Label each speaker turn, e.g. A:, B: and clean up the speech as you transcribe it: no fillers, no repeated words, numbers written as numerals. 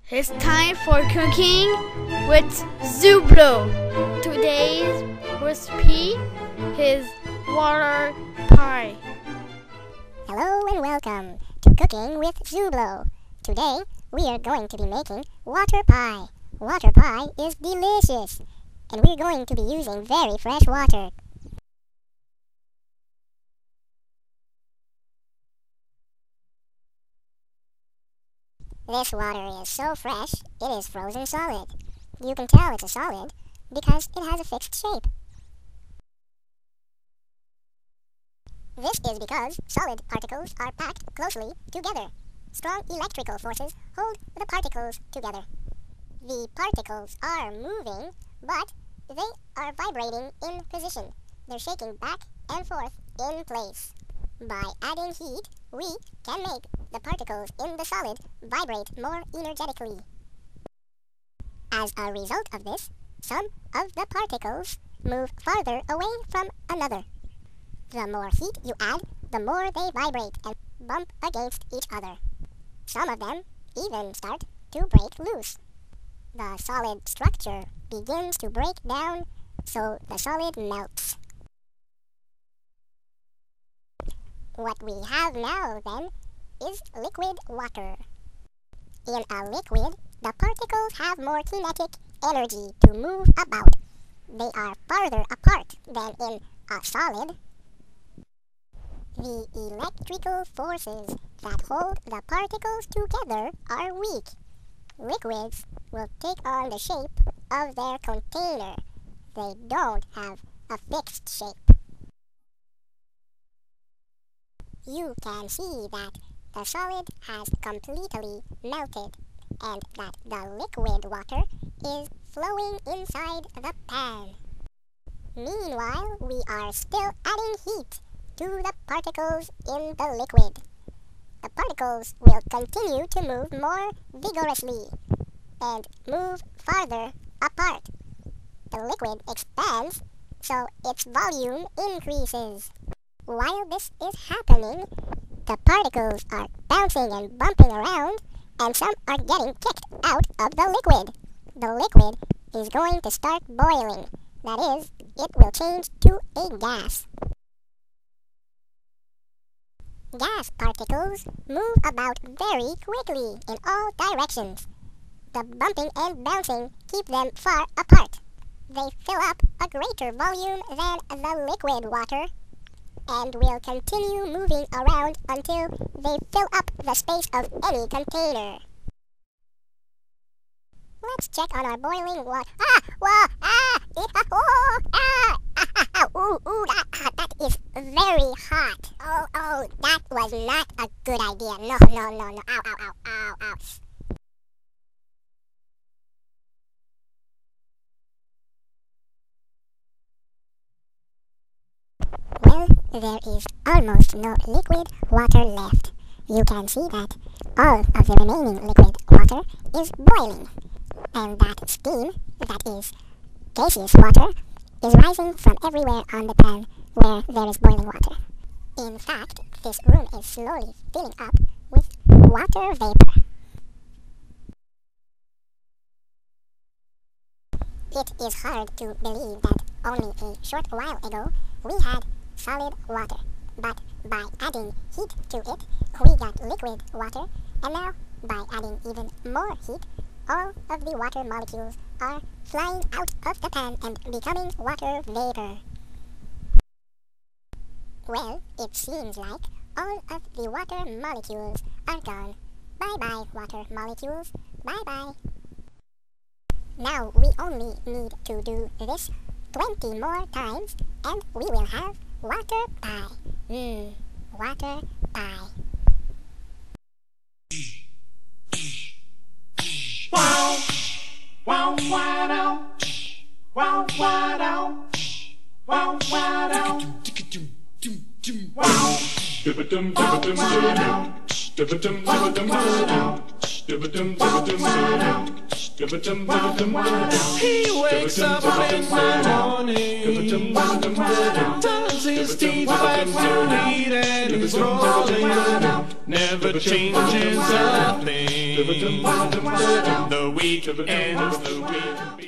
A: It's time for cooking with Zublo. Today's recipe is water pie.
B: Hello and welcome to Cooking with Zublo. Today we are going to be making water pie. Water pie is delicious, and we're going to be using very fresh water. This water is so fresh, it is frozen solid. You can tell it's a solid because it has a fixed shape. This is because solid particles are packed closely together. Strong electrical forces hold the particles together. The particles are moving, but they are vibrating in position. They're shaking back and forth in place. By adding heat, we can make the particles in the solid vibrate more energetically. As a result of this, some of the particles move farther away from another. The more heat you add, the more they vibrate and bump against each other. Some of them even start to break loose. The solid structure begins to break down, so the solid melts. What we have now, then, is liquid water. In a liquid, the particles have more kinetic energy to move about. They are farther apart than in a solid. The electrical forces that hold the particles together are weak. Liquids will take on the shape of their container. They don't have a fixed shape. You can see that the solid has completely melted and that the liquid water is flowing inside the pan. Meanwhile, we are still adding heat to the particles in the liquid. The particles will continue to move more vigorously and move farther apart. The liquid expands, so its volume increases. While this is happening, the particles are bouncing and bumping around, and some are getting kicked out of the liquid. The liquid is going to start boiling. That is, it will change to a gas. Gas particles move about very quickly in all directions. The bumping and bouncing keep them far apart. They fill up a greater volume than the liquid water, and will continue moving around until they fill up the space of any container. Let's check on our boiling water. That is very hot. Oh, that was not a good idea. No. Ow. Well, there is almost no liquid water left. You can see that all of the remaining liquid water is boiling, and that steam, that is gaseous water, is rising from everywhere on the pan where there is boiling water. In fact, this room is slowly filling up with water vapor. It is hard to believe that only a short while ago we had solid water, but by adding heat to it, we got liquid water, and now by adding even more heat, all of the water molecules are flying out of the pan and becoming water vapor. Well, it seems like all of the water molecules are gone. Bye-bye, water molecules. Bye-bye. Now we only need to do this 20 more times, and we will have water pie. Water pie.
C: Wow, wow, wow, wow, wow, wow, wow,
D: He wakes up in the morning, turns his teeth back to eat, and he's rolling, never changes a thing. The week ends the week.